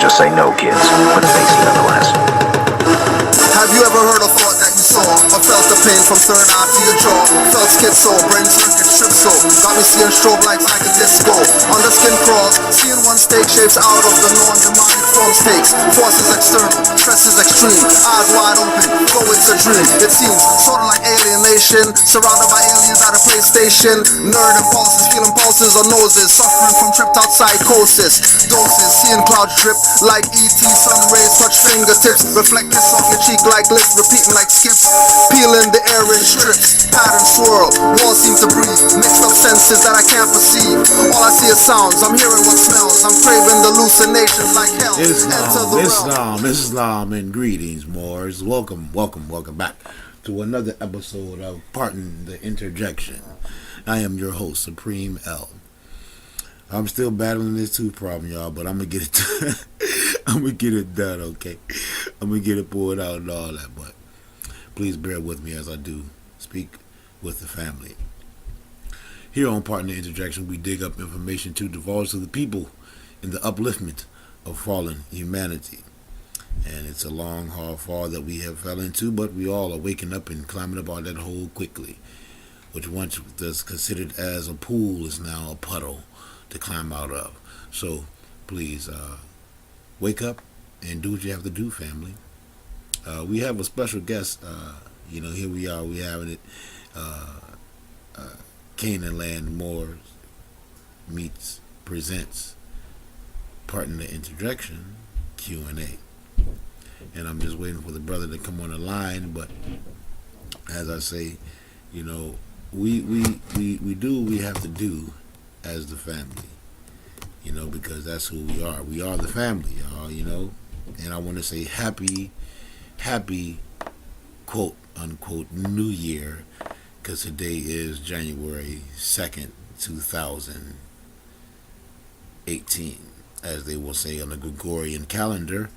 Just say no, kids, but it's basic nonetheless. Have you ever heard or thought that you saw or felt the pain from third eye to your jaw? Felt schizo, brain circuit strip so got me seeing strobe lights like a disco. On the skin crawls, seeing one steak shapes out of the norm, demonic form stakes. Forces external, stress is extreme. Eyes wide open, go it's a dream. It seems sort of like alienation, surrounded by aliens at a PlayStation. Nerd impulses, feeling pulses or noses, suffering from tripped out psychosis. Doses, seeing clouds drip like ET sun rays, touch fingertips, reflect kiss off your cheek like lips, repeating like skips, peeling the air in strips, pattern swirl, walls seem to breathe, mixed up senses that I can't perceive. All I see is sounds, I'm hearing what smells, I'm craving hallucinations like hell. Islam, and greetings, Moors. Welcome back to another episode of Pardon the Interjection. I am your host, Supreme L. I'm still battling this tooth problem, y'all, but I'm gonna get it. I'm gonna get it done, okay? I'm gonna get it pulled out and all that, but please bear with me as I do speak with the family. Here on Pardon the Interjection, we dig up information to divulge to the people in the upliftment of fallen humanity. And it's a long, hard fall that we have fell into, but we all are waking up and climbing up out that hole quickly, which once was considered as a pool is now a puddle to climb out of. So please wake up and do what you have to do, family. We have a special guest. Here we are. We having it. Canaanland Moors meets presents Pardon the Interjection Q&A. And I'm just waiting for the brother to come on the line. But as I say, we do what we have to do as the family, because that's who we are. We are the family, y'all, and I want to say happy, quote unquote, New Year, because today is January 2nd, 2018, as they will say on the Gregorian calendar,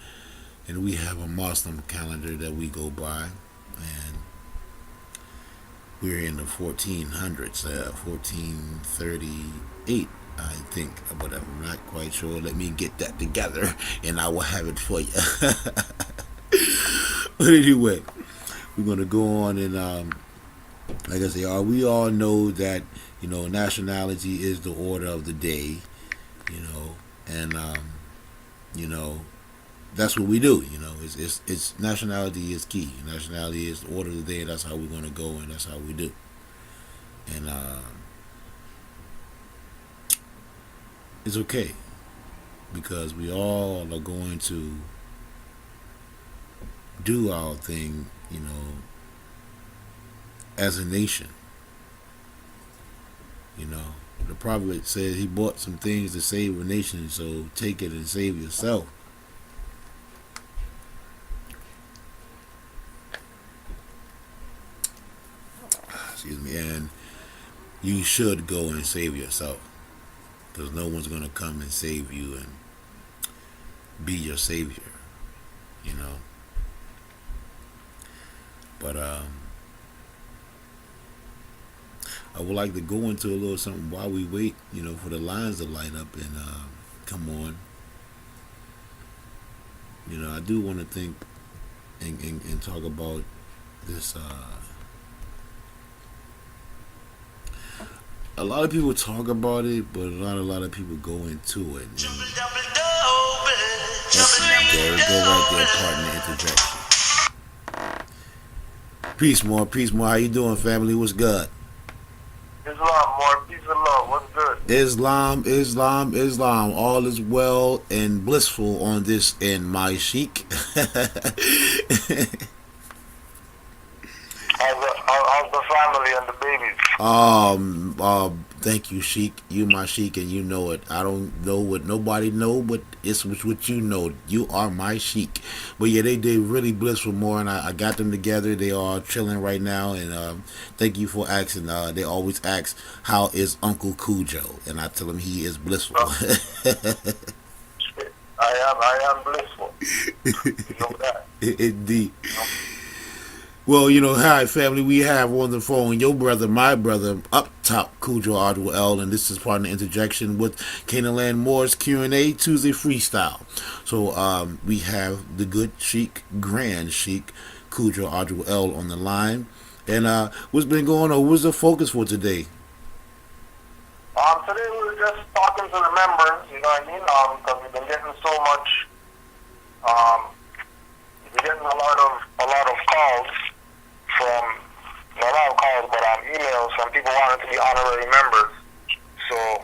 and we have a Muslim calendar that we go by, and we're in the 1400s, 1438, I think, but I'm not quite sure. Let me get that together, and I will have it for you. But anyway, we're going to go on, and like I say, we all know that, nationality is the order of the day, and, that's what we do, it's nationality is key. Nationality is the order of the day, and that's how we're going to go, and that's how we do. And it's okay, because we all are going to do our thing, as a nation. The prophet said he bought some things to save a nation, so take it and save yourself. Excuse me. And you should go and save yourself, because no one's going to come and save you and be your savior, but I would like to go into a little something while we wait, for the lines to light up and come on. I do want to think and talk about this. A lot of people talk about it, but not a lot of people go into it. There we go, right there, Partner Interjection. Peace more. How you doing, family? What's good? Islam, more peace and love. What's good? Islam. All is well and blissful on this end, my Sheik. How's the family and the babies? Thank you, Sheik. You my Sheik, and you know it. I don't know what nobody know, but it's what you know. You are my Sheik. But yeah, they really blissful more, and I got them together. They are chilling right now, and thank you for asking. They always ask, how is Uncle Kudjo? And I tell them he is blissful. I am blissful. You know that. Indeed. Well, you know, hi family. We have on the phone your brother, my brother, up top, Kudjo Adwo, and this is part of the interjection with Canaanland Moore's Q&A Tuesday Freestyle. So we have the good Sheik, Grand Sheik, Kudjo Adwo on the line. And what's been going on? What's the focus for today? Today we were just talking to the members, you know what I mean? Because we've been getting so much, we've been getting a lot of calls from, not a lot of calls, but emails from people wanting to be honorary members. So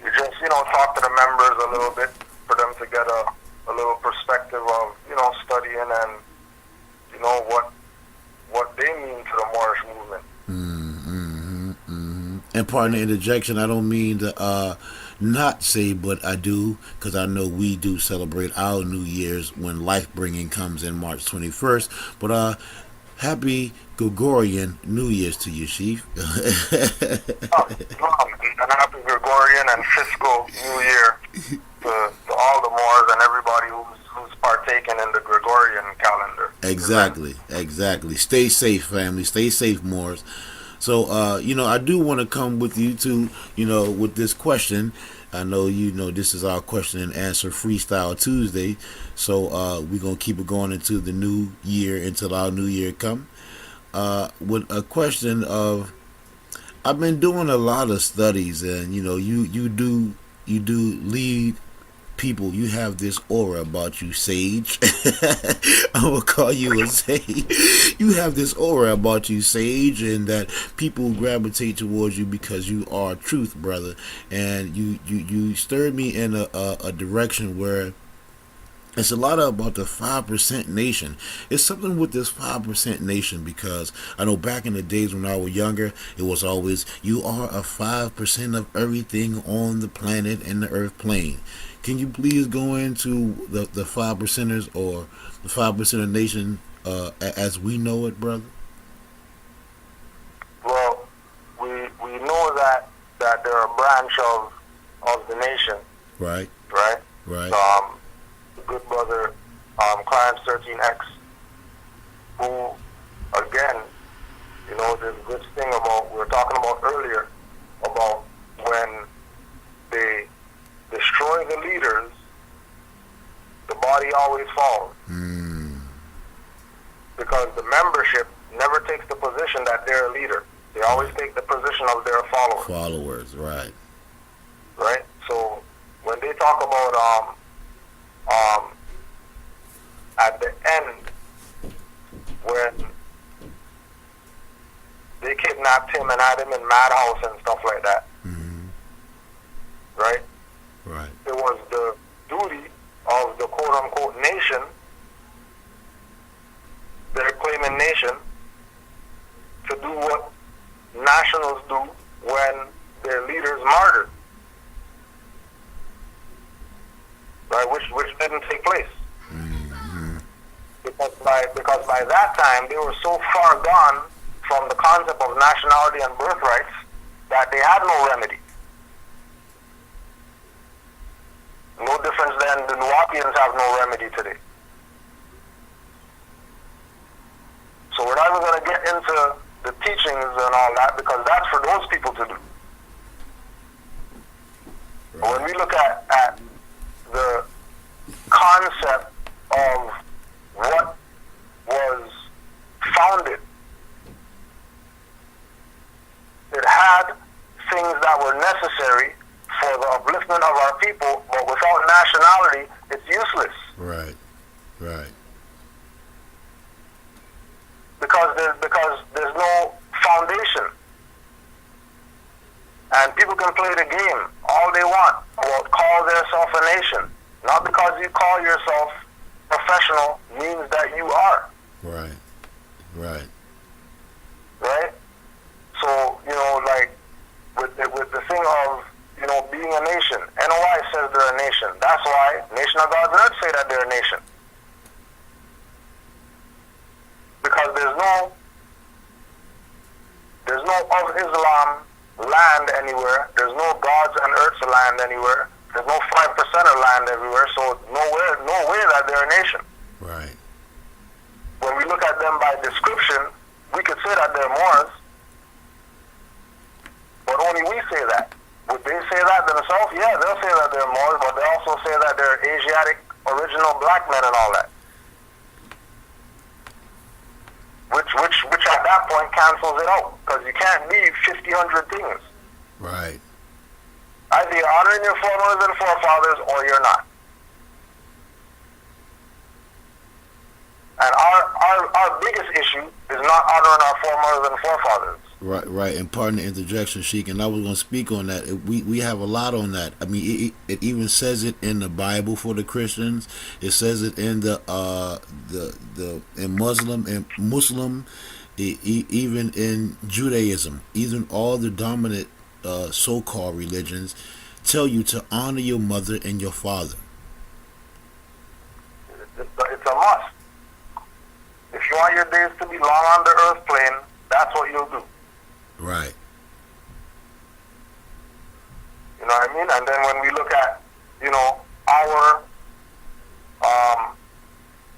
we just, you know, talk to the members a little bit for them to get a little perspective of, you know, studying and, you know, what they mean to the Moorish movement. And pardon the interjection, I don't mean to not say, but I do, because I know we do celebrate our New Year's when life bringing comes in March 21st. But happy Gregorian New Year's to you, Chief. And happy Gregorian and fiscal New Year to all the Moors and everybody who's partaking in the Gregorian calendar. Exactly. Stay safe, family. Stay safe, Moors. So, you know, I do want to come with you to, you know, with this question. I know, you know, this is our question and answer Freestyle Tuesday. So we're going to keep it going into the new year, until our new year come. With a question of, I've been doing a lot of studies, and, you know, you do lead people. You have this aura about you, Sage. I will call you a Sage. You have this aura about you, Sage, and that people gravitate towards you because you are truth, brother. And you stirred me in a direction where it's a lot about the 5% nation. It's something with this 5% nation, because I know back in the days when I was younger, it was always, you are a 5% of everything on the planet and the earth plane. Can you please go into the 5%ers, or the 5% nation as we know it, brother? Well, we know that they're a branch of the nation. Right. The good brother, Clarence 13X, who, again, you know, there's a good thing about, we were talking about earlier, about when they destroy the leaders, the body always falls. Because the membership never takes the position that they're a leader. They always take the position of their followers. Right. So when they talk about at the end, when they kidnapped him and had him in madhouse and stuff like that, right? It was the duty of the quote-unquote nation, their claiming nation, to do what nationals do when their leaders martyred, right? Which didn't take place. Because by that time they were so far gone from the concept of nationality and birthrights that they had no remedy. No difference than the Nuwapians have no remedy today. So we're not even going to get into the teachings and all that, because that's for those people to do. But when we look at the concept of what was founded, it had things that were necessary for the upliftment of our people, but without nationality, it's useless. Right. Because there's no foundation. And people can play the game all they want about call themselves a nation. Not because you call yourself professional means that you are. Right. So, you know, like with the thing of, you know, being a nation. NOI says they're a nation. That's why Nation of God's Earth say that they're a nation. Because there's no of Islam land anywhere. There's no God's and Earth's land anywhere. There's no 5%er land everywhere. So no way that they're a nation. Right. When we we look at them by description, we could say that they're Moors, but only we say that. Would they say that themselves? Yeah, they'll say that they're Moors, but they also say that they're Asiatic original black men and all that. Which at that point cancels it out, because you can't be 50-100 things. Right. Either you're honoring your foremothers and forefathers, or you're not. And our biggest issue is not honoring our foremothers and forefathers. Right. And pardon the interjection, Sheik, and I was going to speak on that. We have a lot on that. I mean, it even says it in the Bible for the Christians. It says it in the in Muslim, even in Judaism, even all the dominant so-called religions tell you to honor your mother and your father. It's a must. If you want your days to be long on the earth plane, that's what you'll do. Right. You know what I mean? And then when we look at, our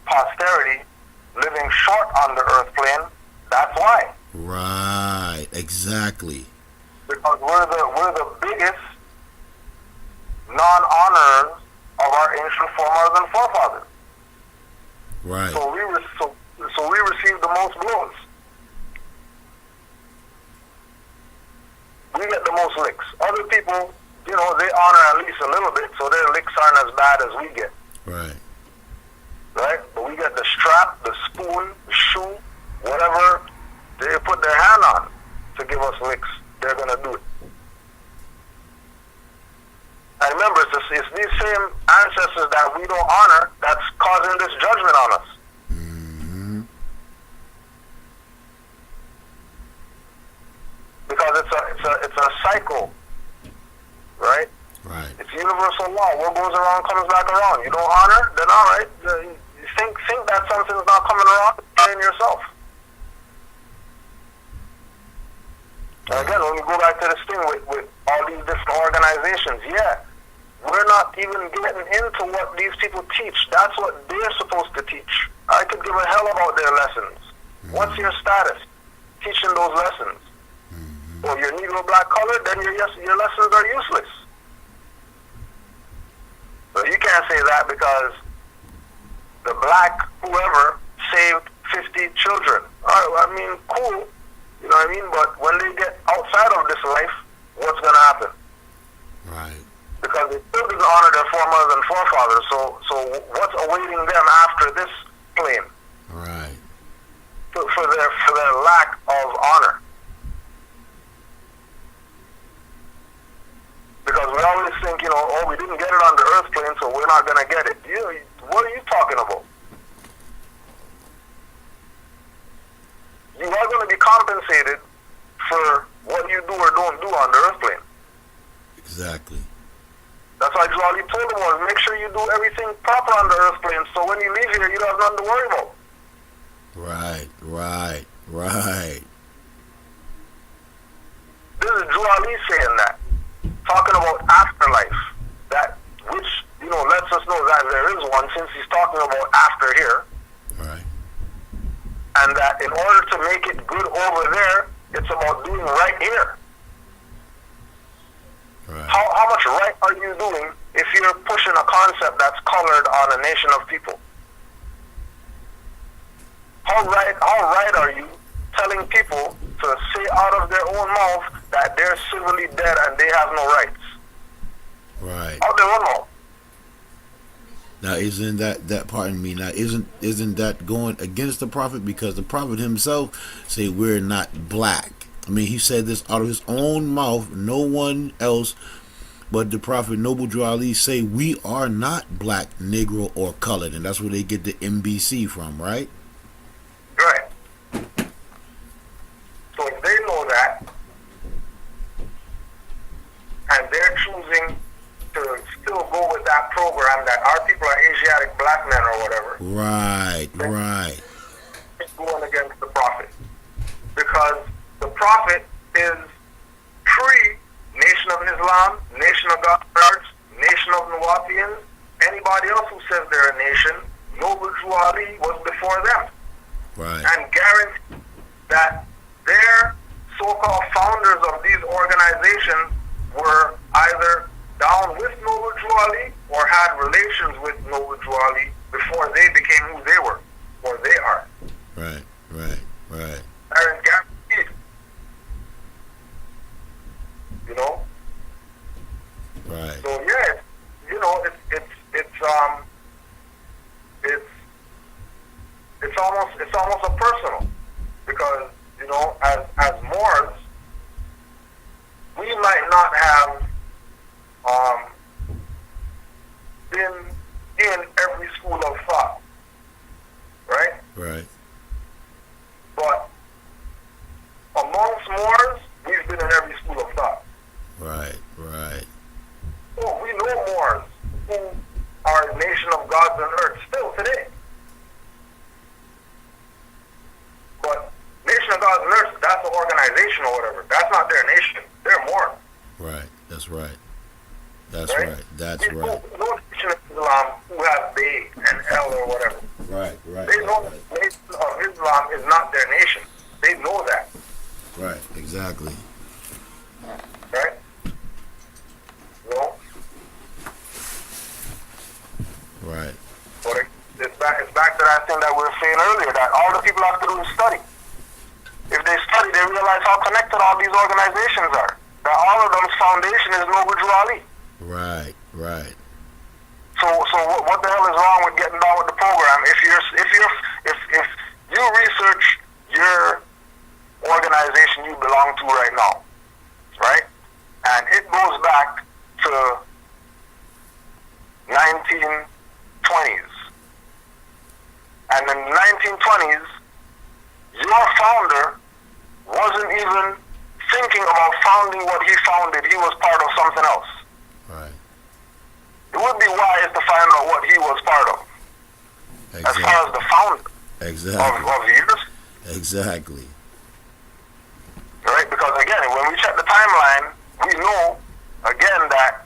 posterity living short on the earth plane, that's why. Right. Exactly. Because we're the biggest non-honorers of our ancient foremothers and forefathers. Right. So we receive the most blows. We get the most licks. Other people, they honor at least a little bit, so their licks aren't as bad as we get. Right. Right? But we get the strap, the spoon, the shoe, whatever they put their hand on to give us licks. They're going to do it. And remember, it's these same ancestors that we don't honor that's causing this judgment on us. Mm-hmm. Because it's a cycle, right? Right. It's universal law. What goes around comes back around. You don't honor, then all right. You think that something's not coming around, blame yourself. And again, when we go back to this thing with all these different organizations, we're not even getting into what these people teach. That's what they're supposed to teach. I could give a hell about their lessons. Mm-hmm. What's your status teaching those lessons? Mm-hmm. Or you're Negro, black, colored, then your lessons are useless. So you can't say that because the black whoever saved 50 children. I mean, cool. You know what I mean? But when they get outside of this life, what's going to happen? Right. Because they still didn't honor their foremothers and forefathers. So what's awaiting them after this plane? Right. For their lack of honor. Because we always think, we didn't get it on the earth plane, so we're not going to get it. What are you talking about? You are going to be compensated for what you do or don't do on the earth plane. Exactly. That's why Jawali told them was make sure you do everything proper on the earth plane, so when you leave here, you don't have nothing to worry about. Right. This is Jawali saying that, talking about afterlife, that which lets us know that there is one, since he's talking about after here. Right. And that in order to make it good over there, it's about doing right here. Right. How much right are you doing if you're pushing a concept that's colored on a nation of people? How right are you telling people to say out of their own mouth that they're civilly dead and they have no rights? Right. Out their own mouth. Now, isn't that pardon me? Now, isn't that going against the prophet? Because the prophet himself say we're not black. I mean, he said this out of his own mouth. No one else but the prophet Noble Drew Ali say we are not black, Negro, or colored, and that's where they get the MBC from, right? Right. So if they know that, and they're choosing to still go with that program that our people are Asiatic black men or whatever. Right. It's going against the prophet. Because the prophet is pre-Nation of Islam, Nation of God's, Nation of Nawapians, anybody else who says they're a nation, Noble Drew Ali was before them. Right. and guarantee that their so-called founders of these organizations were either down with Noble Drew Ali or had relations with Noble Drew Ali before they became who they were or they are. Right. That is guaranteed. You know. Right. So yeah, you know, it's almost a personal, because you know, as Moors, we might not have been in every school of thought, right? Right. But amongst Moors, we've been in every school of thought. Right. Oh, we know Moors who are a nation of gods on earth still today. But Nation of Gods on Earth, that's an organization or whatever. That's not their nation. They're Moors. Right. That's right. We Right. know Nation of Islam who have Bay and El or whatever. Right. They know the Nation of Islam is not their nation. They know that. Right. Exactly. Right? You know? Right. But it's back to that thing that we were saying earlier, that all the people have to do is study. If they study, they realize how connected all these organizations are. That all of them's foundation is Noble Drew Ali. Right. So what the hell is wrong with getting down with the program? If you research your organization you belong to right now, right, and it goes back to 1920s, and in the 1920s, your founder wasn't even thinking about founding what he founded. He was part of something else. Right. It would be wise to find out what he was part of. Exactly. As far as the founder of yours. Exactly. Right? Because again, when we check the timeline, we know again that,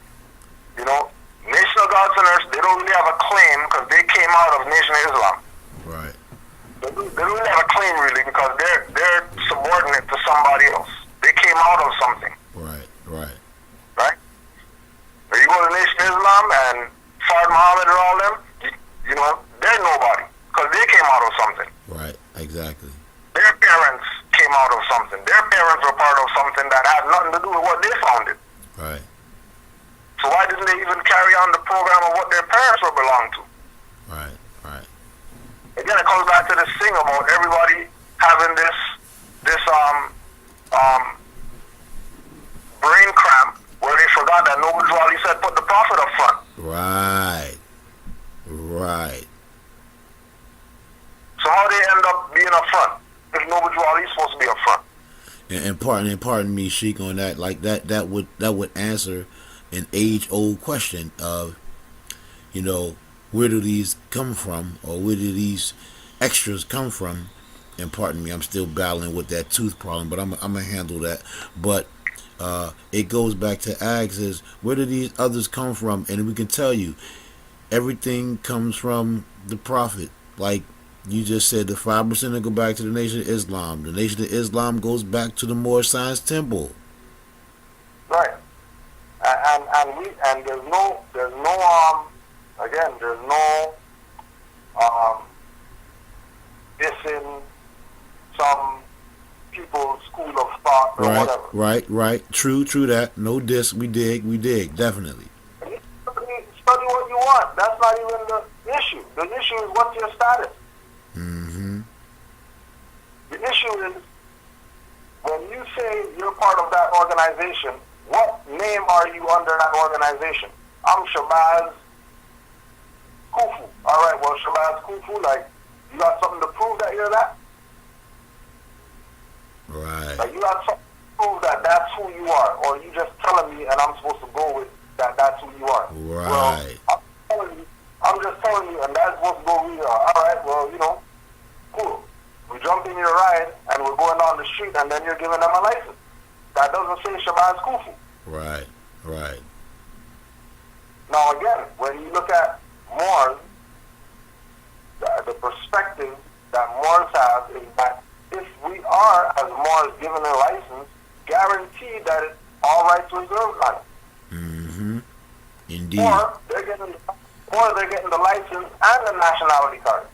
you know, Nation of Gods on Earth, they don't really have a claim because they came out of Nation of Islam. Right. They don't really have a claim really because they're subordinate to somebody else. They came out of something. Right. Right? When you go to Nation of Islam and Fard Muhammad and all them, you know, they're nobody because they came out of something. Right. Exactly. Their parents came out of something. Their parents were part of something that had nothing to do with what they founded. Right. So why didn't they even carry on the program of what their parents were belonged to? Right. Again, it comes back to this thing about everybody having this brain cramp where they forgot that Noble Drew Ali said put the prophet up front. Right. So how they end up being up front if Noble Drew Ali is supposed to be up front? And pardon me, Sheik, on that. Like that would answer an age-old question of, you know, where do these come from, or where do these extras come from? And pardon me, I'm still battling with that tooth problem, but I'm gonna handle that. But it goes back to ask is, where do these others come from? And we can tell you, everything comes from the Prophet. Like you just said, the 5% go back to the Nation of Islam. The Nation of Islam goes back to the Moor Science Temple. Right. And there's no dissing some people's school of thought or whatever. Right. True that. No diss. We dig, definitely. Study what you want. That's not even the issue. The issue is what's your status. Mm-hmm. The issue is when you say you're part of that organization, what name are you under that organization? I'm Shabazz Kufu. All right, well, Shabazz Kufu, like, you got something to prove that you're that? Right. Like, you got something to prove that that's who you are, or you just telling me and I'm supposed to go with that that's who you are. Right. Well, I'm just telling you, and that's supposed to go who you are. All right, well, you know, cool. We jump in your ride and we're going down the street and then you're giving them a license. That doesn't say Shabazz Kufu. Right. Now again, when you look at Moors, the perspective that Moors must have is that if we are, as Moors, given a license, guaranteed that it's all rights reserved on it. Mm-hmm. Indeed. Or they're getting the license and the nationality card.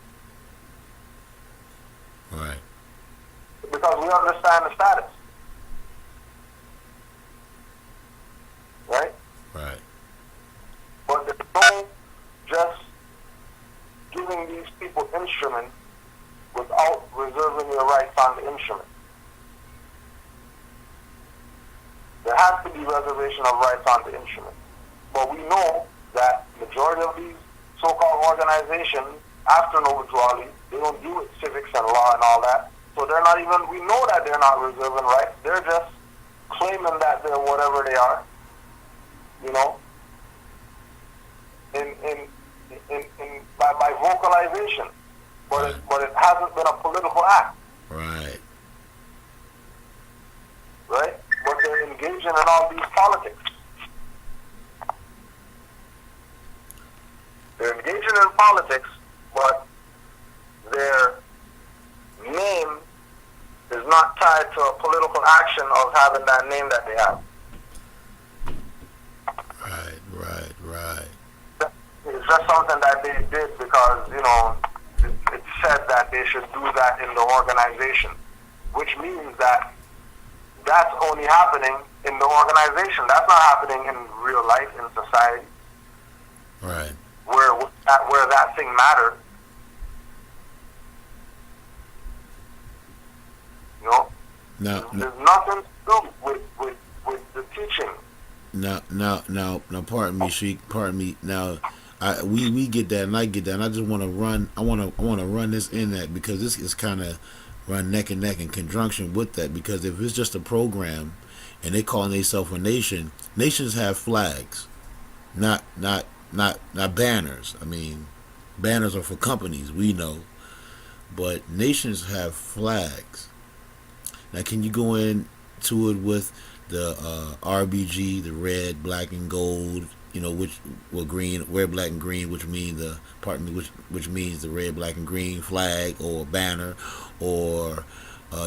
Right. Because we understand the status. Right? Right. But there's no just giving these people instruments without reserving your rights on the instrument. There has to be reservation of rights on the instrument. But we know that majority of these so-called organizations, after Noble Drawley, they don't deal with civics and law and all that. So they're not even, we know that they're not reserving rights. They're just claiming that they're whatever they are, you know, by vocalization. But it hasn't been a political act. Right. Right? But they're engaging in all these politics. They're engaging in politics, but their name is not tied to a political action of having that name that they have. Right. It's just something that they did because, you know, it said that they should do that in the organization, which means that that's only happening in the organization. That's not happening in real life, in society. Right. Where that thing mattered. You know? There's nothing to do with the teaching. Now, pardon me, Sheik. Pardon me. Now, we get that, and I get that. And I just want to run. I want to run this in that because this is kind of run neck and neck in conjunction with that. Because if it's just a program, and they calling themselves a nation, nations have flags, not banners. I mean, banners are for companies. We know, but nations have flags. Now, can you go into it with the RBG, the red, black, and gold? You know, green, red, black, and green, which means which means the red, black, and green flag or banner, or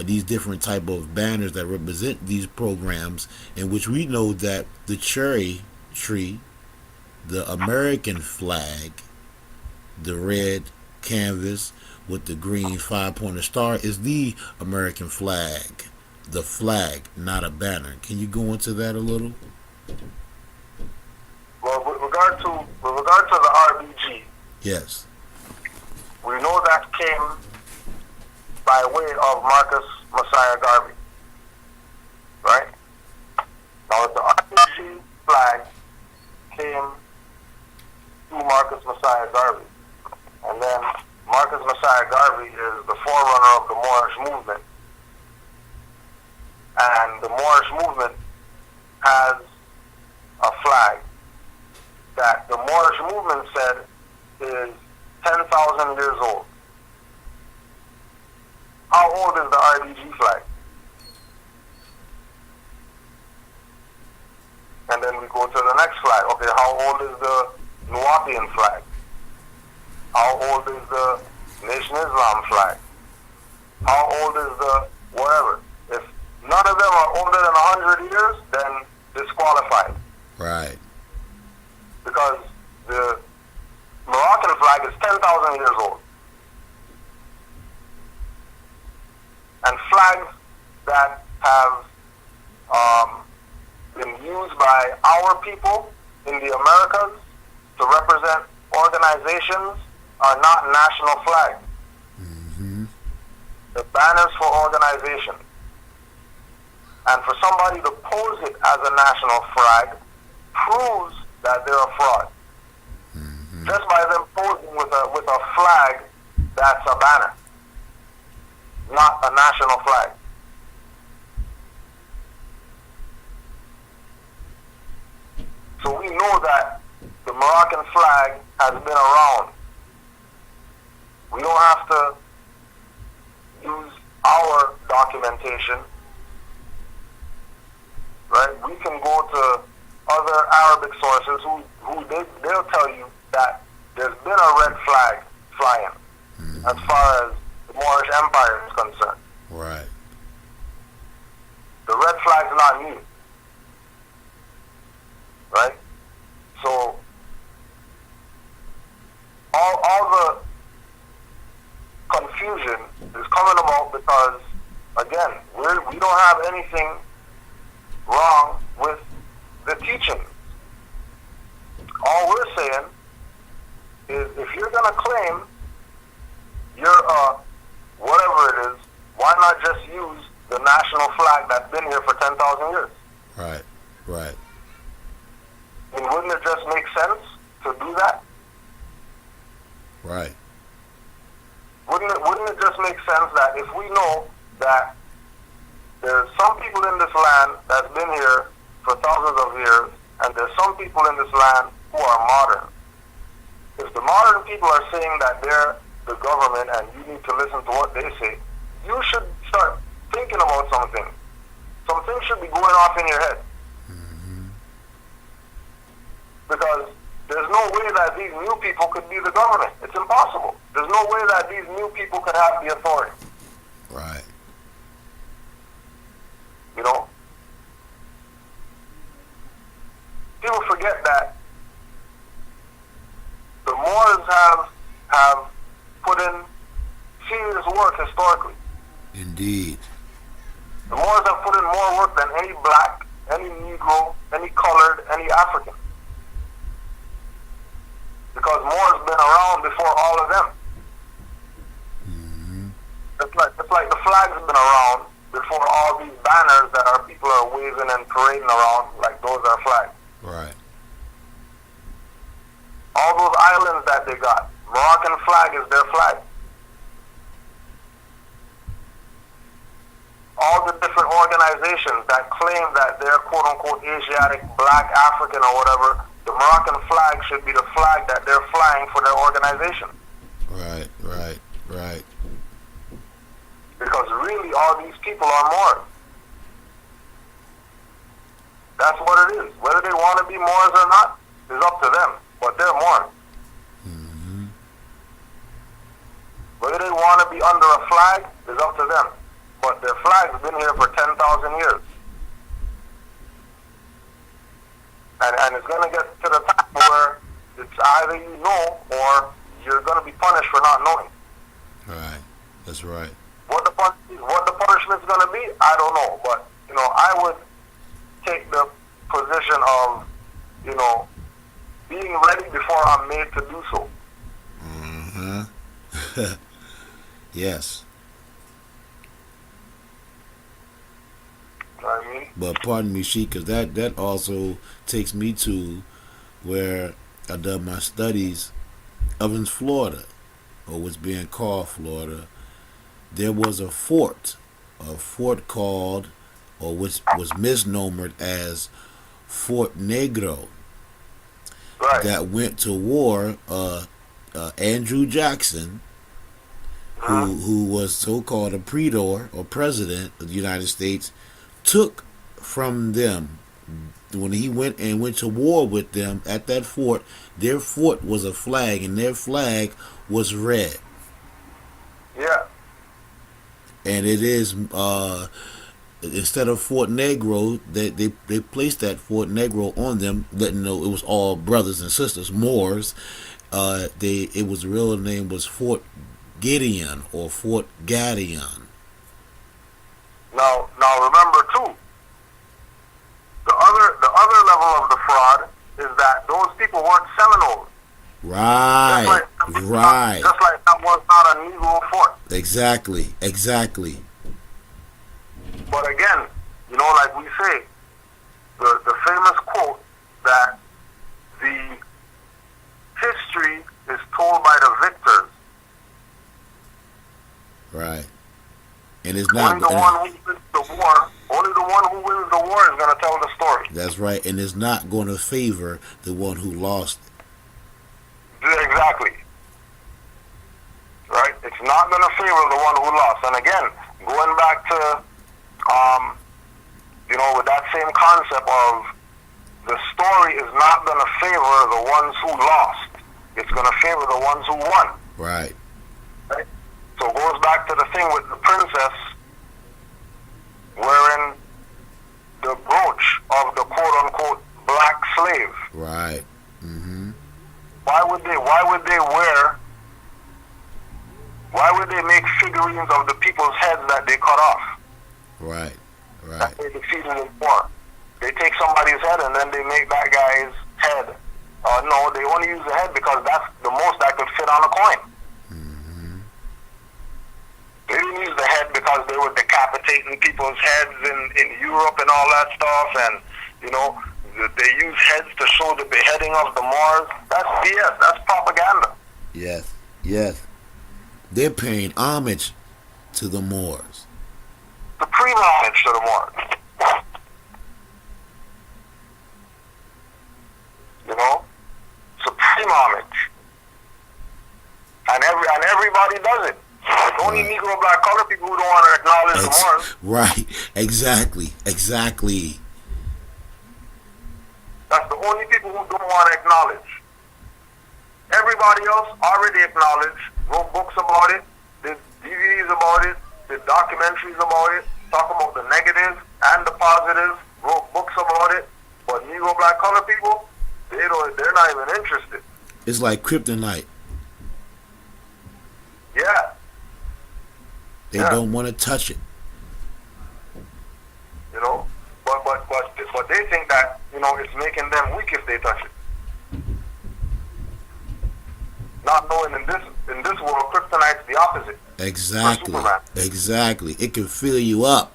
these different type of banners that represent these programs, in which we know that the cherry tree, the American flag, the red canvas with the green 5-pointed star is the American flag. The flag, not a banner. Can you go into that a little? Well, with regard to the RBG, yes, we know that came by way of Marcus Messiah Garvey, right? Now, the RBG flag came through Marcus Messiah Garvey, and then Marcus Messiah Garvey is the forerunner of the Moorish movement, and the Moorish movement has a flag that the Moorish movement said is 10,000 years old. How old is the RBG flag? And then we go to the next flag. Okay, how old is the Nuwapian flag? How old is the Nation Islam flag? How old is the whatever? If none of them are older than 100 years, then disqualified. right, Because the Moroccan flag is 10,000 years old. And flags that have been used by our people in the Americas to represent organizations are not national flags. mm-hmm. The banners for organizations. And for somebody to pose it as a national flag proves that they're a fraud. Mm-hmm. Just by them posing with a flag that's a banner, not a national flag. So we know that the Moroccan flag has been around. We don't have to use our documentation, right? We can go to other Arabic sources who they'll tell you that there's been a red flag flying as far as the Moorish Empire is concerned. Right. The red flag's not new. Right? So, all the confusion is coming about because, again, we don't have anything wrong with the teaching. All we're saying is if you're going to claim you're whatever it is, why not just use the national flag that's been here for 10,000 years? Right. Right. And wouldn't it just make sense to do that? Right. Wouldn't it just make sense that if we know that there's some people in this land that's been here for thousands of years, and there's some people in this land who are modern. If the modern people are saying that they're the government and you need to listen to what they say, you should start thinking about something. Something should be going off in your head. Because there's no way that these new people could be the government. It's impossible. There's no way that these new people could have the authority. Right. You know? People forget that the Moors have put in serious work historically. Indeed. The Moors have put in more work than any black, any Negro, any colored, any African. Because Moors been around before all of them. It's like the flag's been around before all these banners that our people are waving and parading around, like those are flags. Right. All those islands that they got, Moroccan flag is their flag. All the different organizations that claim that they're quote-unquote Asiatic, black, African, or whatever, the Moroccan flag should be the flag that they're flying for their organization. Right, right, right. Because really, all these people are Moors. That's what it is. Whether they want to be Moors or not is up to them, but they're Moors. Whether they want to be under a flag is up to them, but their flag's been here for 10,000 years. And it's going to get to the time where it's either you know or you're going to be punished for not knowing. Right. That's right. What the punishment's going to be, I don't know. But, you know, I would take the position of, you know, being ready before I'm made to do so. Yes. You know what I mean? But pardon me, Sheik, because that also takes me to where I done my studies up in Florida, or what's being called Florida. There was a fort called, or which was misnomered as Fort Negro, Right. that went to war. Andrew Jackson, who was so-called a praetor or president of the United States, took from them when he went to war with them at that fort. Their fort was a flag, and their flag was red. Yeah. And it is instead of Fort Negro, they placed that Fort Negro on them, letting know it was all brothers and sisters, Moors. It was, the real name was Fort Gideon or Fort Gadion. Now remember too, the other level of the fraud is that those people weren't Seminoles. Right. Right. Just like that was not a Negro fort. Exactly. But again, you know, like we say, the famous quote that the history is told by the victors. Right. And it's not Only the one who wins the war. Only the one who wins the war is going to tell the story. That's right, and it's not going to favor the one who lost. Exactly. Right? It's not going to favor the one who lost. And again, going back to, you know, with that same concept of the story is not going to favor the ones who lost. It's going to favor the ones who won. Right. Right? So it goes back to the thing with the princess wearing the brooch of the quote-unquote black slave. Right. Mm-hmm. Why would they make figurines of the people's heads that they cut off? Right. That Right. they defeated in war. They take somebody's head and then they make that guy's head. No, they only use the head because that's the most that could fit on a coin. Mm-hmm. They didn't use the head because they were decapitating people's heads in Europe and all that stuff, and they use heads to show the beheading of the Moors. That's BS. That's propaganda. Yes. Yes. They're paying homage to the Moors. Supreme homage to the Moors. Supreme homage. And everybody does it. It's only Right. Negro, black, color people who don't want to acknowledge the Moors. Right. Exactly. That's the only people who don't want to acknowledge. Everybody else already acknowledged, wrote books about it, did DVDs about it, did documentaries about it, talk about the negatives and the positives, wrote books about it. But Negro, black, color people, they're not even interested. It's like kryptonite. Yeah. They Yeah. don't want to touch it. But they think that it's making them weak if they touch it. Not knowing in this world, kryptonite's the opposite. Exactly. Superman. Exactly. It can fill you up.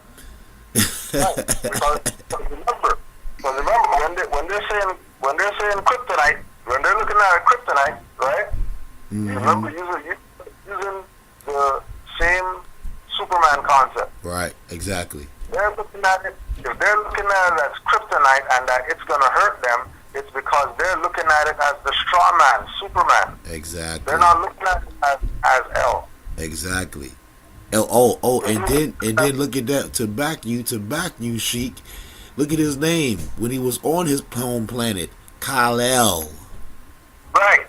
Right. Because remember when they're saying kryptonite, when they're looking at kryptonite, right? Mm-hmm. You remember using the same Superman concept. Right. Exactly. They're looking at it. If they're looking at it as kryptonite and that it's gonna hurt them, it's because they're looking at it as the straw man, Superman. Exactly. They're not looking at it as L. Exactly. And then look at that to back you, Sheik. Look at his name when he was on his home planet, Kal-El. Right.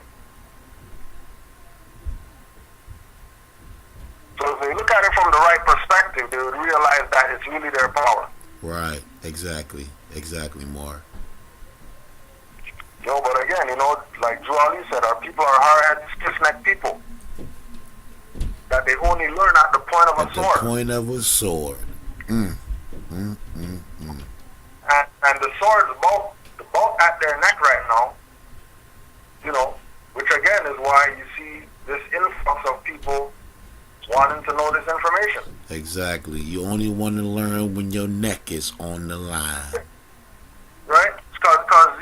So if they look at it from the right perspective, they would realize that it's really their power. Right. Exactly. More. But again, like Drew Ali said, our people are hard-headed, stiff-necked people. That they only learn at the point of a sword. The point of a sword. And the sword's about at their neck right now. Which again is why you see this influx of people wanting to know this information. Exactly. You only want to learn when your neck is on the line. Right? Because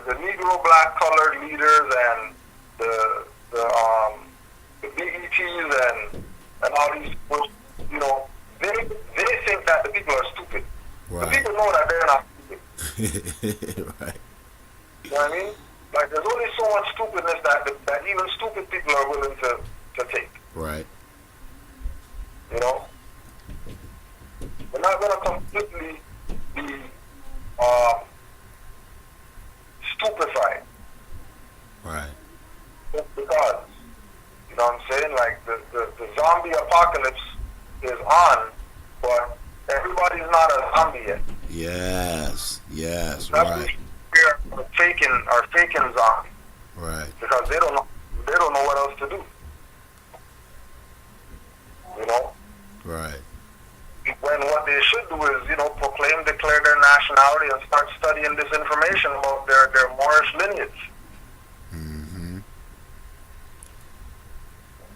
the Negro, black, colored leaders and the BETs and all these people, they think that the people are stupid. Right. The people know that they're not stupid. Right. You know what I mean? Like, there's only so much stupidness that even stupid people are willing to take. Right. We're not going to completely be stupefied. Right. Just because, you know what I'm saying? Like, the zombie apocalypse is on, but everybody's not a zombie yet. Yes. That's Right. are faking zombies. Right. Because they don't know what else to do. Right. When what they should do is, declare their nationality and start studying this information about their Moorish lineage. Mm-hmm.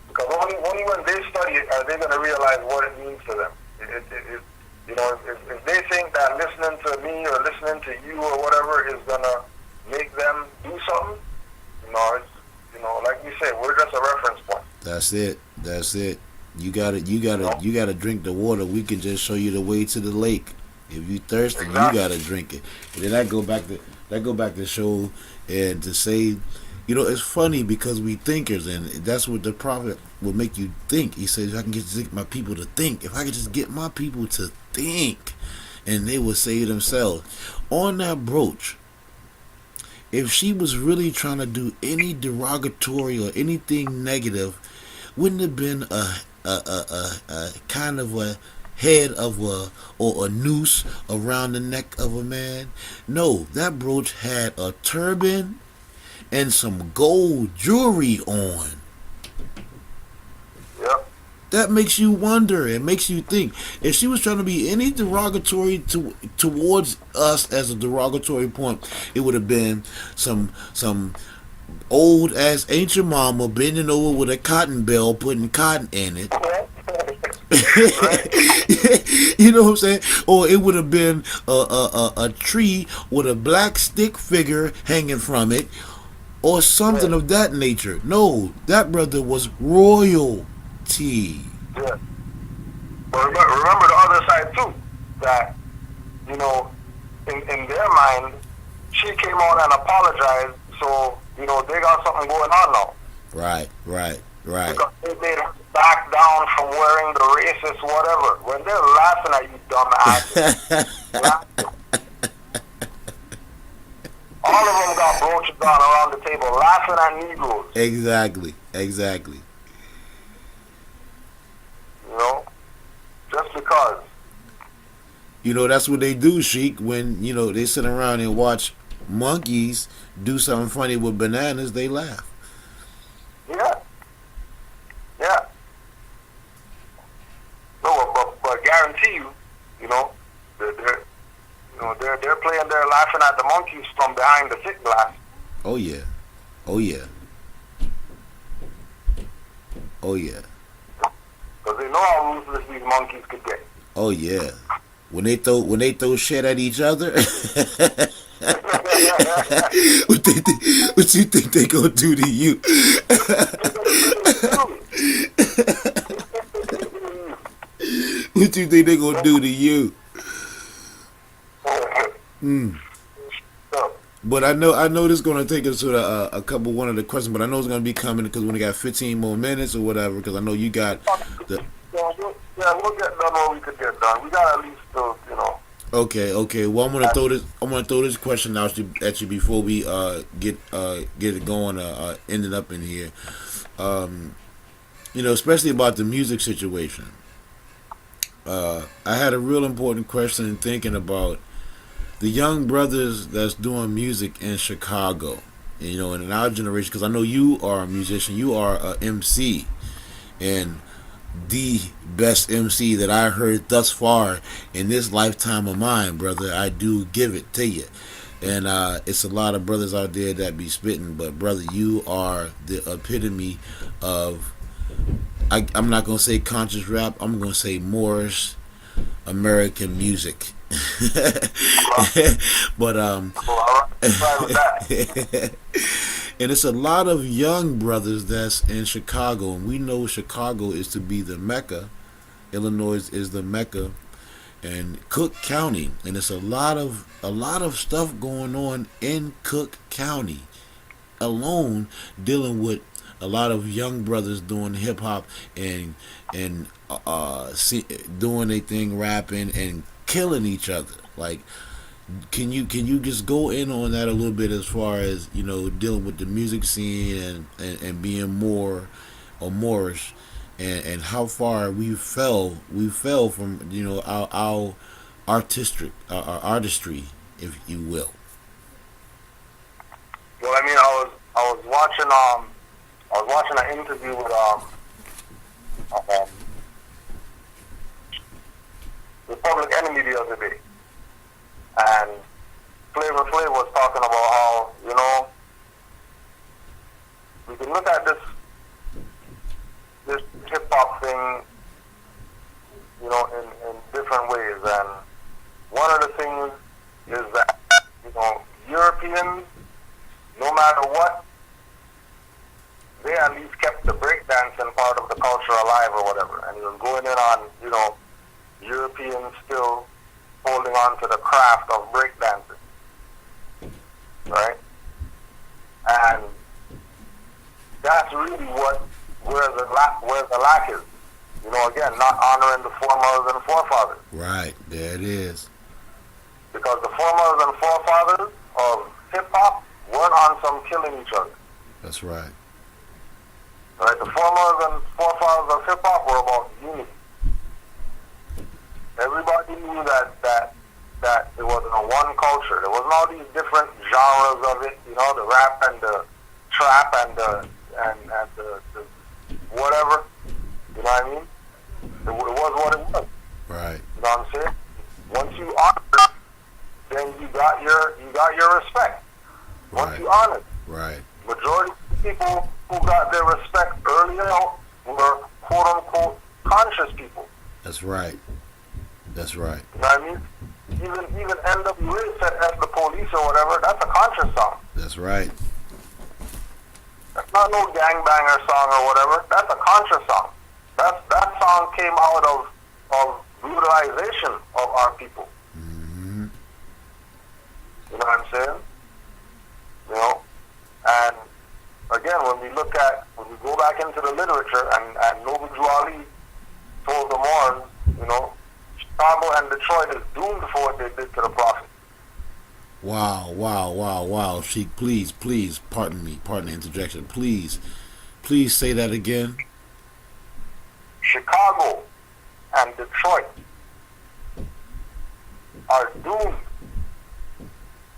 Because only when they study it are they going to realize what it means to them. If they think that listening to me or listening to you or whatever is going to make them do something, like we say, we're just a reference point. That's it. You gotta drink the water. We can just show you the way to the lake. If you thirsty, Exactly. You gotta drink it. And then I go back to show and to say, it's funny because we thinkers, and that's what the prophet will make you think. He says, if I can just get my people to think, if I can just get my people to think, and they will say themselves on that brooch. if she was really trying to do any derogatory or anything negative, wouldn't it have been a kind of a head of a or a noose around the neck of a man? No, that brooch had a turban and some gold jewelry on. Yep. That makes you wonder. It makes you think. If she was trying to be any derogatory towards us as a derogatory point, it would have been some old ass ancient mama bending over with a cotton bell, putting cotton in it. You know what I'm saying? Or it would have been a tree with a black stick figure hanging from it, or something of that nature. No, that brother was royalty. Yeah. But remember the other side too, that, you know, in their mind, she came out and apologized, so, you know, they got something going on now. Right. Because they made her back down from wearing the racist whatever. When they're laughing at you dumb asses. All of them got brooches on around the table laughing at Negroes. Exactly. You know? Just because. You know, that's what they do, Sheik, when, you know, they sit around and watch monkeys do something funny with bananas, they laugh. Yeah. No, but guarantee you, you know, they're playing there laughing at the monkeys from behind the thick glass. Oh yeah. Because they know how ruthless these monkeys could get. Oh yeah. When they throw shit at each other, what you think they gonna do to you? What you think they gonna do to you? But I know this is gonna take us to one of the questions, but I know it's gonna be coming because we only got 15 more minutes or whatever. Because I know you got the. We'll get done what we could get done. We got at least, you know. Okay. Well, I'm gonna throw this question out at you before we get it going. Ending up in here, you know, especially about the music situation. I had a real important question thinking about the young brothers that's doing music in Chicago, you know, and in our generation, because I know you are a musician, you are a MC, and the best MC that I heard thus far in this lifetime of mine, brother. I do give it to you. And it's a lot of brothers out there that be spitting, but brother, you are the epitome of, I'm not going to say conscious rap, I'm going to say Moorish American music. But and it's a lot of young brothers that's in Chicago, and we know Chicago is to be the Mecca. Illinois is the Mecca, and Cook County, and it's a lot of stuff going on in Cook County alone, dealing with a lot of young brothers doing hip hop and doing their thing, rapping and killing each other. Like, can you just go in on that a little bit as far as, you know, dealing with the music scene and being more or Moorish, and how far we fell from, you know, our artistry, if you will. Well, I mean, I was watching an interview with the Public Enemy the other day, and Flavor Flav was talking about how, you know, we can look at this hip hop thing, you know, in different ways, and one of the things is that, you know, Europeans, no matter what, they at least kept the breakdancing part of the culture alive or whatever, and he was going in on, you know, Europeans still holding on to the craft of breakdancing, right? And that's really where the lack is. You know, again, not honoring the foremothers and forefathers. Right, there it is. Because the foremothers and forefathers of hip hop weren't on some killing each other. That's right. Right? The forefathers and forefathers of hip hop were about unity. Everybody knew that it was a one culture. There wasn't all these different genres of it, you know, the rap and the trap and the whatever. You know what I mean? It was what it was. Right. You know what I'm saying? Once you honor it, then you got your respect. Once Right. you honor it. Right. Majority of people who got their respect early on were quote unquote conscious people. That's right. That's right. You know what I mean? Even NWA said F the police or whatever, that's a conscious song. That's right. That's not no gangbanger song or whatever. That's a conscious song. That song came out of brutalization of our people. Mm-hmm. You know what I'm saying? You know? And again, when we go back into the literature and Noble Drew Ali told the Moors, you know, Chicago and Detroit is doomed for what they did to the Prophet. Wow. Sheik, please, pardon the interjection. Please say that again. Chicago and Detroit are doomed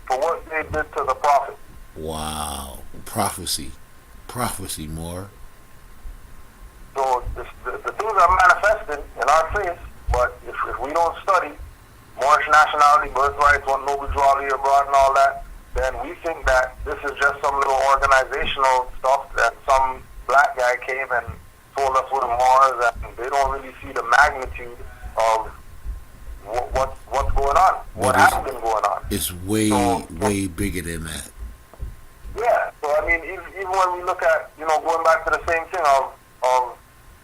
for what they did to the Prophet. Wow. Prophecy more. So the things are manifested in our face, but if we don't study Moorish nationality, birthrights, what Noble Drew Ali abroad and all that, then we think that this is just some little organizational stuff that some black guy came and told us what the Moors, and they don't really see the magnitude of what's going on, what has been going on. It's way bigger than that. Yeah, so I mean, even when we look at, you know, going back to the same thing of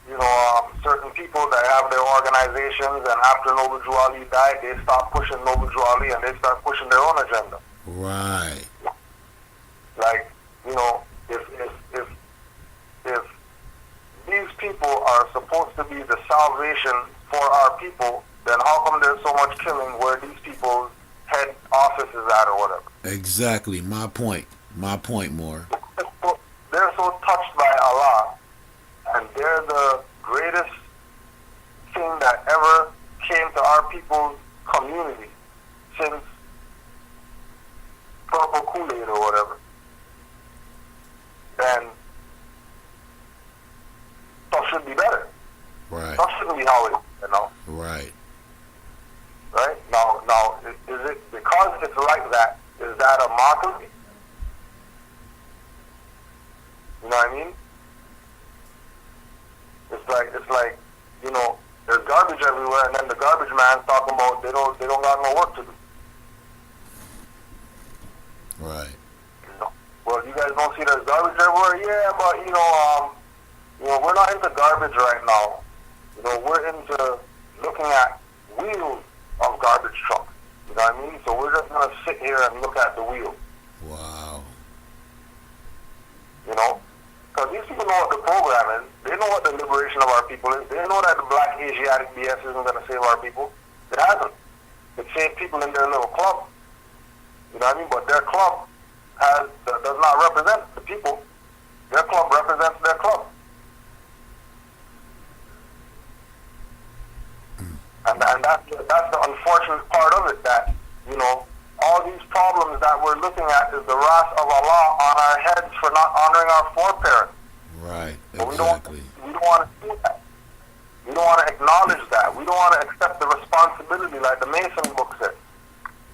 you know, certain people that have their organizations, and after Noble Drew Ali died, they stop pushing Noble Drew Ali and they start pushing their own agenda. Right. Like, you know, if these people are supposed to be the salvation for our people, then how come there's so much killing where these people's head office is at or whatever? Exactly. My point more. They're so touched by Allah, and they're the greatest thing that ever came to our people's community since Purple Kool-Aid or whatever. Then stuff should be better. Right. Stuff shouldn't be how it is, you know. Right. Right? Now, is it because it's like that, is that a mockery? You know what I mean? It's like, you know, there's garbage everywhere, and then the garbage man's talking about they don't got no work to do. Right. You know? Well, you guys don't see there's garbage everywhere? Yeah, but you know, we're not into garbage right now. You know, we're into looking at wheels of garbage trucks. You know what I mean? So we're just gonna sit here and look at the wheels. Wow. You know? Because these people know what the program is. They know what the liberation of our people is. They know that the black Asiatic BS isn't going to save our people. It hasn't. It saved people in their little club. You know what I mean? But their club does not represent the people. Their club represents their club. And that's the unfortunate part of it, that, you know, all these problems that we're looking at is the wrath of Allah on our heads for not honoring our foreparents. Right, But exactly. we don't want to do that. We don't want to acknowledge that. We don't want to accept the responsibility like the Mason book said.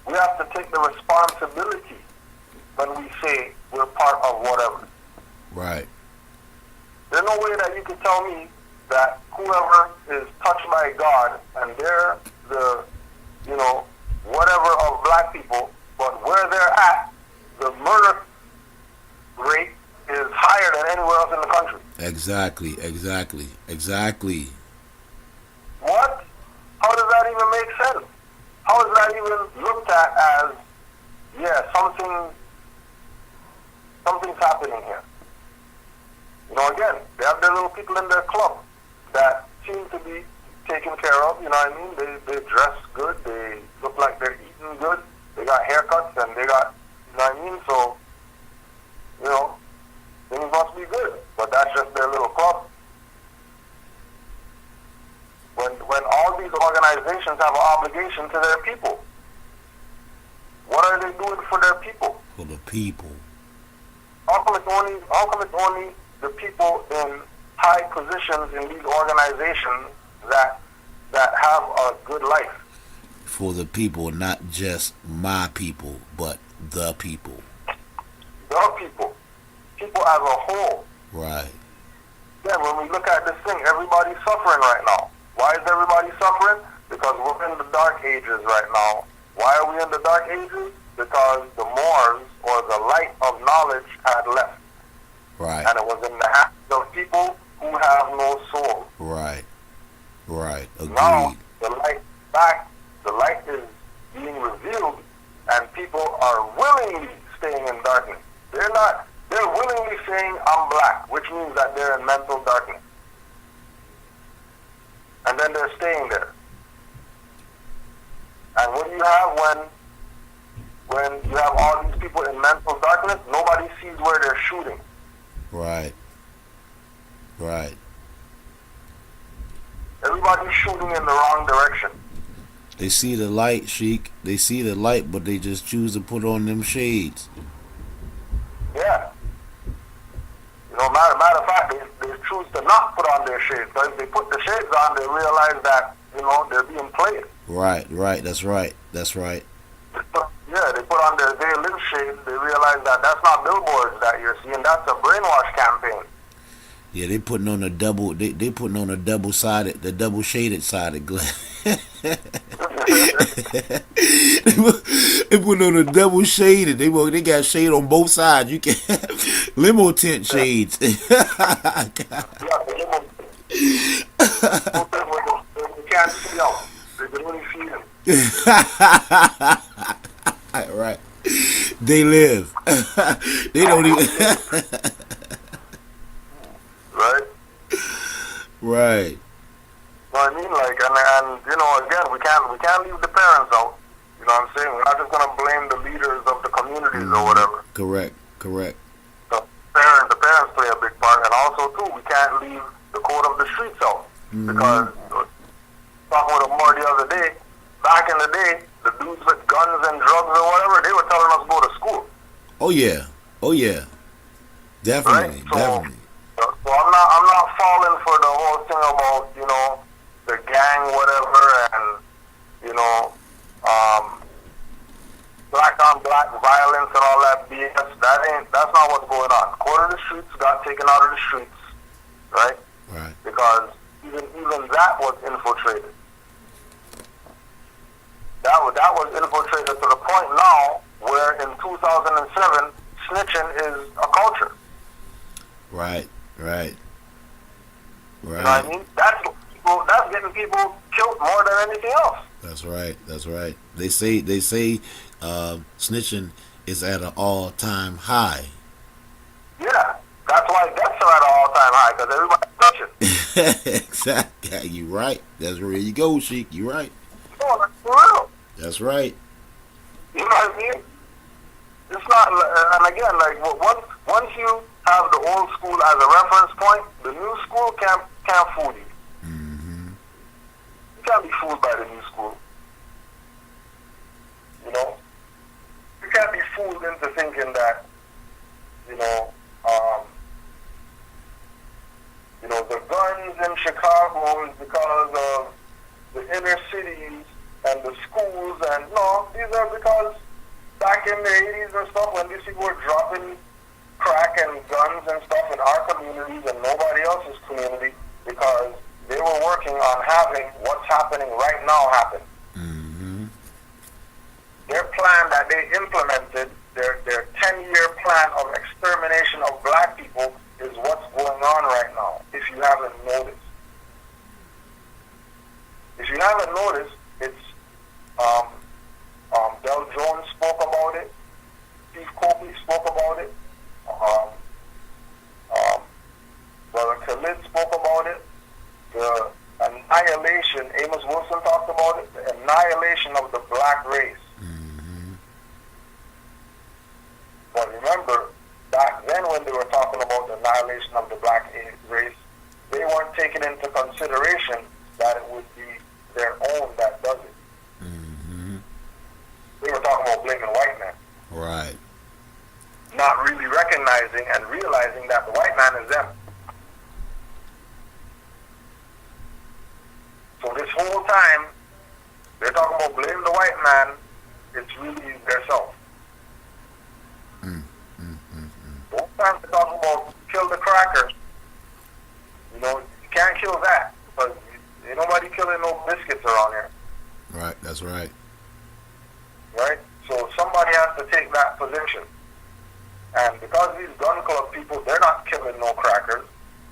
We have to take the responsibility when we say we're part of whatever. Right. There's no way that you can tell me that whoever is touched by God and they're the, you know, whatever of black people, but where they're at, the murder rate is higher than anywhere else in the country. Exactly. What? How does that even make sense? How is that even looked at as, yeah, something's happening here? You know, again, they have their little people in their club that seem to be taken care of, you know what I mean? They dress good, they look like they're eating good, they got haircuts, and they got, you know what I mean? So you know, things must be good. But that's just their little club. When all these organizations have an obligation to their people, what are they doing for their people? For the people. How come it's only the people in high positions in these organizations that have a good life? For the people, not just my people, but the people. The people. People as a whole. Right. Yeah, when we look at this thing, everybody's suffering right now. Why is everybody suffering? Because we're in the dark ages right now. Why are we in the dark ages? Because the Moors, or the light of knowledge, had left. Right. And it was in the hands of people who have no soul. Right. Right. Agreed. Now, the light back, the light is being revealed, and people are willingly staying in darkness. They're willingly saying, I'm black, which means that they're in mental darkness. And then they're staying there. And what do you have when you have all these people in mental darkness? Nobody sees where they're shooting. Right. Right. Everybody's shooting in the wrong direction. They see the light, Sheik. They see the light, but they just choose to put on them shades. Yeah. You know, matter of fact, they choose to not put on their shades. Because if they put the shades on, they realize that, you know, they're being played. Right, right. That's right. That's right. Yeah, they put on their They Live shades. They realize that that's not billboards that you're seeing. That's a brainwash campaign. Yeah, they putting on a double. They putting on a double shaded sided glass. They put on a double shaded. They got shade on both sides. You can limo tent shades. You can't see out. They can only see them. Right. They live. They don't even. Right? Right. You know what I mean? Like, and you know, again, we can't leave the parents out. You know what I'm saying? We're not just gonna blame the leaders of the communities or whatever. Correct. Correct. The parents play a big part, and also too, we can't leave the code of the streets out. Because talking with a more the other day, back in the day, the dudes with guns and drugs or whatever, they were telling us to go to school. Oh yeah. Oh yeah. Definitely. Right? So, definitely. So I'm not falling for the whole thing about, you know, the gang whatever and, you know, black on black violence and all that BS. That's not what's going on. Quarter of the streets got taken out of the streets, right? Right. Because even that was infiltrated. That was infiltrated to the point now where in 2007 snitching is a culture. Right. Right. Right. You know what I mean? That's getting people killed more than anything else. That's right. That's right. They say snitching is at an all-time high. Yeah, that's why deaths are at an all-time high because everybody's snitching. Exactly. You right. That's where you go, Sheik. You right. Oh, that's for real. That's right. You know what I mean? It's not, and again, like once you have the old school as a reference point, the new school can't fool you. You can't be fooled by the new school. You know, you can't be fooled into thinking that, the guns in Chicago is because of the inner cities and the schools, and no, these are because back in the 80s and stuff, when these people were dropping crack and guns and stuff in our communities and nobody else's community, because they were working on having what's happening right now happen. Their plan that they implemented, their 10-year plan of extermination of black people is what's going on right now, if you haven't noticed. If you haven't noticed, it's Del Jones spoke about it, Steve Copley spoke about it, Brother Khalid spoke about it, the annihilation, Amos Wilson talked about it, the annihilation of the black race. But remember, back then, extermination of the black race, they weren't taking into consideration that it would be their own that does it. Mm-hmm. They were talking about blaming white men. Right. Not really recognizing and realizing that the white man is them. So this whole time, they're talking about blame the white man, it's really their self. The whole time they're talking about kill the cracker, you know, you can't kill that, because ain't nobody killing no biscuits around here. Right, that's right. Right? So somebody has to take that position. And because these gun club people, they're not killing no crackers,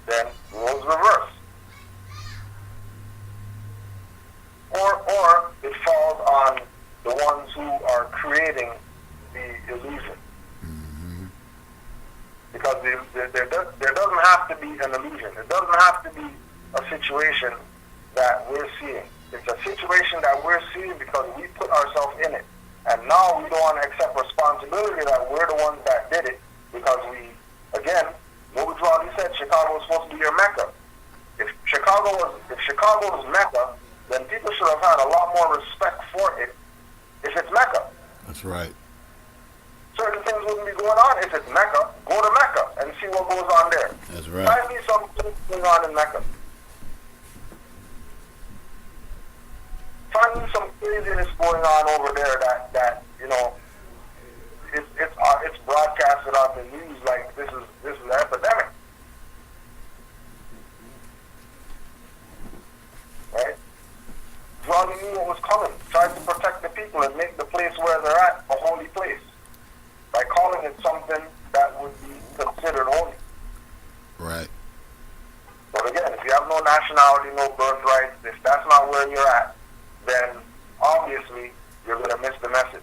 then roles reverse. Or it falls on the ones who are creating the illusion. Mm-hmm. Because there doesn't have to be an illusion. It doesn't have to be a situation that we're seeing. It's a situation that we're seeing because we put ourselves in it. And now we don't want to accept responsibility that we're the ones that did it, because we, again, Noble Drawley said Chicago was supposed to be your Mecca. If Chicago was Mecca, then people should have had a lot more respect for it if it's Mecca. That's right. Certain things wouldn't be going on if it's Mecca. Go to Mecca and see what goes on there. That's right. Find me something going on in Mecca. Find me some craziness going on over there that you know, it's broadcasted on the news like this is an epidemic. Right? Drawley knew what was coming. Tried to protect the people and make the place where they're at a holy place by calling it something that would be considered holy. Right. But again, if you have no nationality, no birthright, if that's not where you're at, then obviously you're going to miss the message.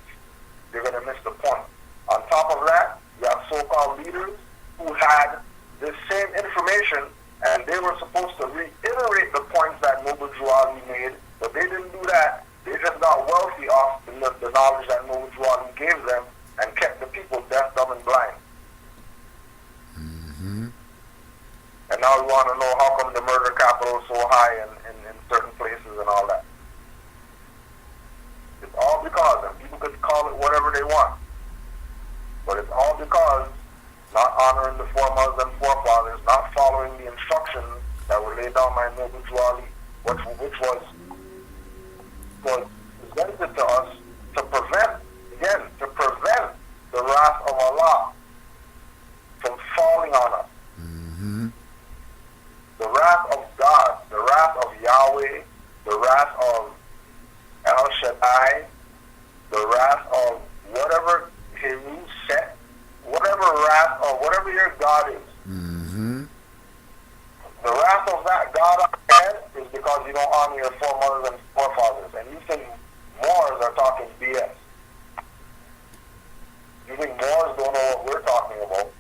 You're going to miss the point. On top of that, you have so-called leaders who had the same information, and they were supposed to reiterate the points that Noble Drawley made, but they didn't do that. They just got wealthy off the knowledge that Noble Drawley gave them and kept the people deaf, dumb, and blind. Mm-hmm. And now we want to know how come the murder capital is so high in certain places and all that. It's all because, and people could call it whatever they want, but it's all because not honoring the foremothers and forefathers, not following the instructions that were laid down by Noble Drawley, which was presented to us to prevent the wrath of Allah from falling on us. Mm-hmm. The wrath of God, the wrath of Yahweh, the wrath of El Shaddai, the wrath of whatever Heru set, whatever wrath or whatever your God is. Mm-hmm. The wrath of that God on your head is because you don't honor your foremothers and forefathers. And you think Moors are talking BS. You think Moors don't know what we're talking about.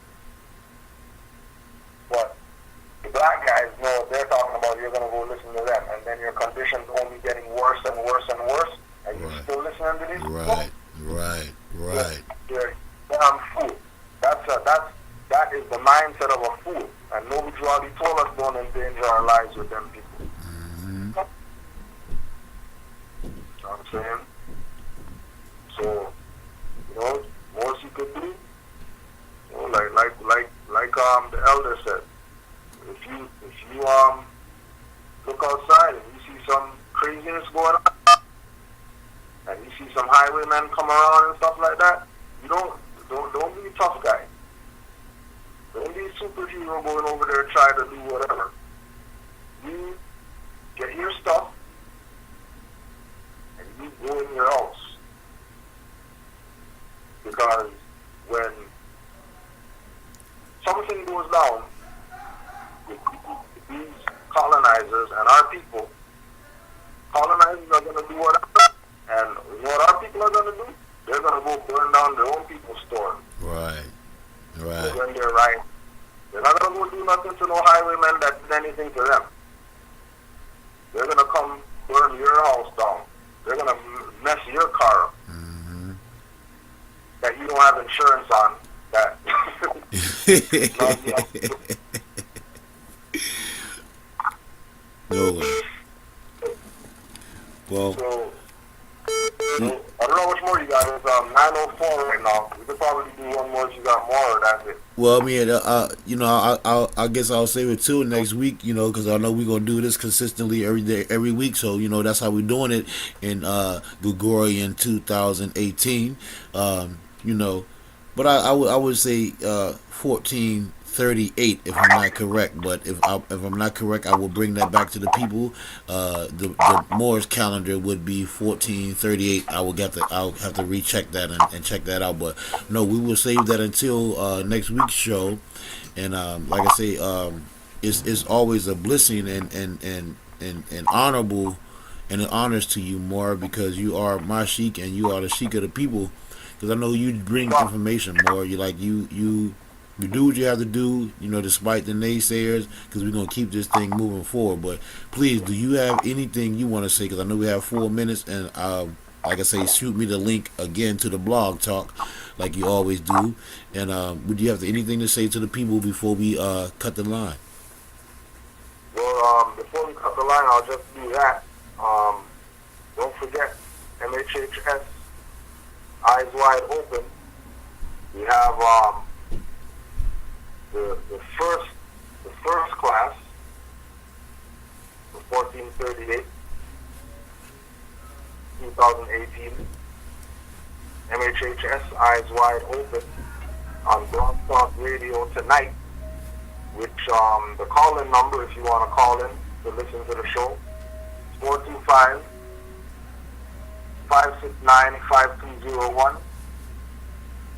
But the black guys know what they're talking about. You're going to go listen to them. And then your condition's only getting worse and worse and worse. And you're still listening to these people? Right. You're damn fool. That is the mindset of a fool. And Noble Drawley told us don't endanger our lives with them people. Mm-hmm. You know what I'm saying? So, you know, most you could do, you know, like the elder said, if you look outside and you see some craziness going on, and you see some highwaymen come around and stuff like that, you don't be a tough guy. Don't be a superhero going over there trying to do whatever. You get your stuff and you go in your house. Because when something goes down with these colonizers and our people, colonizers are going to do whatever. And you know what our people are going to do? They're going to go burn down their own people's store. Right. So when they're right, they're not going to go do nothing to no highwaymen that did anything to them. They're going to come burn your house down. They're going to mess your car up. Mm-hmm. That you don't have insurance on. That No way. Well, So, I don't know which more you got. It's 9:04 right now. We could probably do one more if you got more, or that's it. well, I mean, you know, I guess I'll save it till next week, you know, because I know we're gonna do this consistently every day, every week. So you know, that's how we're doing it in Gregorian 2018. You know, but I would say 1438 if I'm not correct. But if I'm not correct, I will bring that back to the people. The Moore's calendar would be 1438. I'll have to recheck that and check that out. But no, we will save that until next week's show. And like I say, it's always a blessing and honorable and an honors to you more because you are my Sheik and you are the Sheik of the people. Because I know you bring information more. You do what you have to do, you know, despite the naysayers, because we're going to keep this thing moving forward. But please, do you have anything you want to say? Because I know we have 4 minutes, and like I say, shoot me the link again to the blog talk, like you always do. And would you have anything to say to the people before we cut the line? Well, before we cut the line, I'll just do that. Don't forget, MHHS, Eyes Wide Open. We have the first class, the 1438, 2018, MHHS Eyes Wide Open on Blog Talk Radio tonight, which the call-in number, if you want to call in to listen to the show, is 425-569-5201,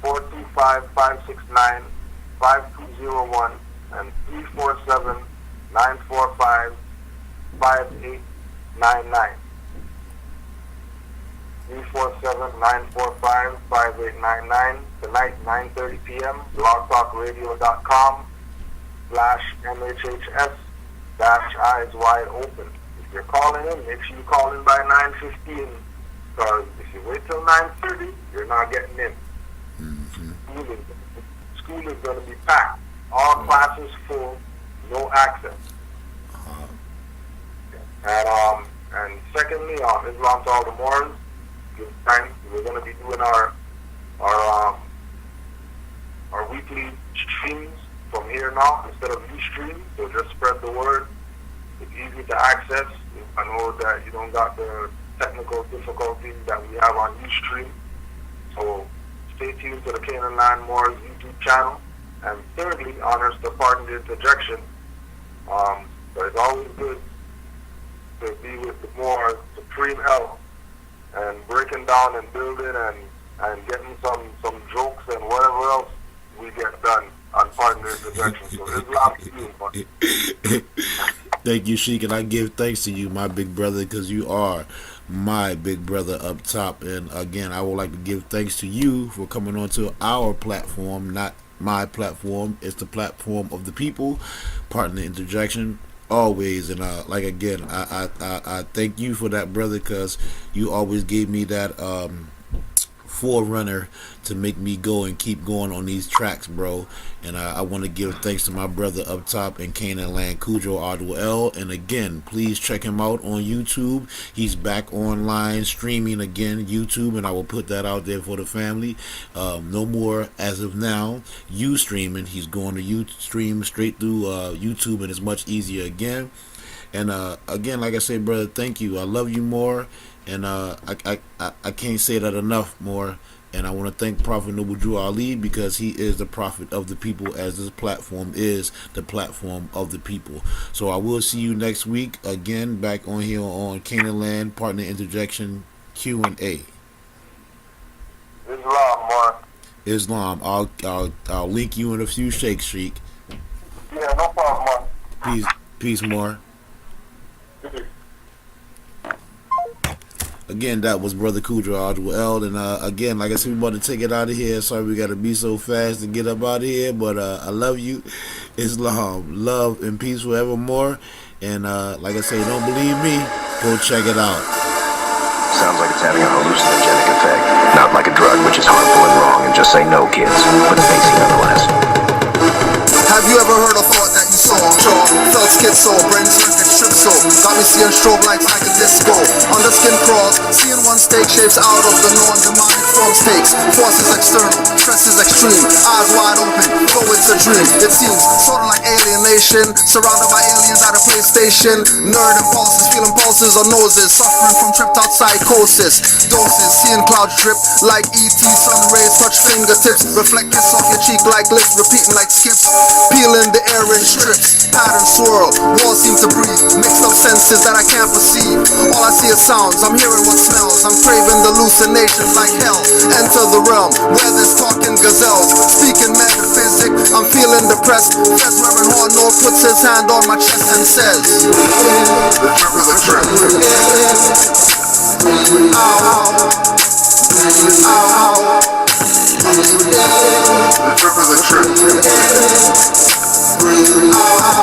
425-569-5201, and 347-945-5899. 347-945-5899. Tonight, 9:30 p.m., blogtalkradio.com/MHHS-Eyes Wide Open. If you're calling in, make sure you call in by 9:15, because if you wait till 9:30, you're not getting in. School is going to be packed. All classes full, no access. And secondly, Islam to all the Moors. Give thanks. We're going to be doing our weekly streams from here now instead of Ustream. So just spread the word. It's easy to access. I know that you don't got the technical difficulties that we have on Ustream. So stay tuned to the Canaanland Moors YouTube channel. And thirdly, honors to Pardon the Interjection. But it's always good to be with the more Supreme L and breaking down and building and getting some jokes and whatever else we get done on Pardon the Interjection. So Islam to you, buddy. Thank you, Sheik, and I give thanks to you, my big brother, because you are my big brother up top. And again, I would like to give thanks to you for coming onto our platform, not my platform. It's the platform of the people. Pardon the Interjection. Always. And like again, I thank you for that, brother, because you always gave me that forerunner to make me go and keep going on these tracks, bro. And I want to give thanks to my brother up top in Canaanland, Kudjo Adwo. And again, please check him out on YouTube. He's back online streaming again, YouTube, and I will put that out there for the family. No more, as of now, you streaming. He's going to Ustream straight through YouTube, and it's much easier again. And again, like I said, brother, thank you. I love you more. And I can't say that enough more. And I want to thank Prophet Noble Drew Ali, because he is the prophet of the people, as this platform is the platform of the people. So I will see you next week again, back on here on Canaanland, Partner Interjection Q&A. Islam, more. Islam. I'll link you in a few shakes, Sheik. Yeah, no problem, man. Peace more. Again, that was Brother Kudjo Adwo. And again, like I said, we're about to take it out of here. Sorry we got to be so fast to get up out of here. But I love you. Islam. Love and peace forevermore. And like I say, don't believe me? Go check it out. Sounds like it's having a hallucinogenic effect. Not like a drug, which is harmful and wrong. And just say no, kids. But it's basic nonetheless. Have you ever heard a thought that you saw? Felt schizo, brain circuit stripso. Got me seeing strobe lights like a disco. On the skin crawls, seeing one steak shapes out of the norm. Demonic form stakes, forces external, stress is extreme. Eyes wide open, though it's a dream. It seems sorta like alienation, surrounded by aliens at a PlayStation. Nerd impulses, feeling pulses or noses, suffering from tripped out psychosis. Doses, seeing clouds drip like ET. Sun rays touch fingertips, reflect kiss off your cheek like lips, repeating like skips. Peeling the air in strips, pattern swirl, walls seem to breathe. Mixed up senses that I can't perceive. All I see is sounds, I'm hearing what smells. I'm craving hallucinations like hell. Enter the realm where there's talking gazelles. Speaking metaphysic, I'm feeling depressed. Fez wearing horn, Nor puts his hand on my chest and says, the trip is a trip. Ow. Ow. The trip is a trip. Ow.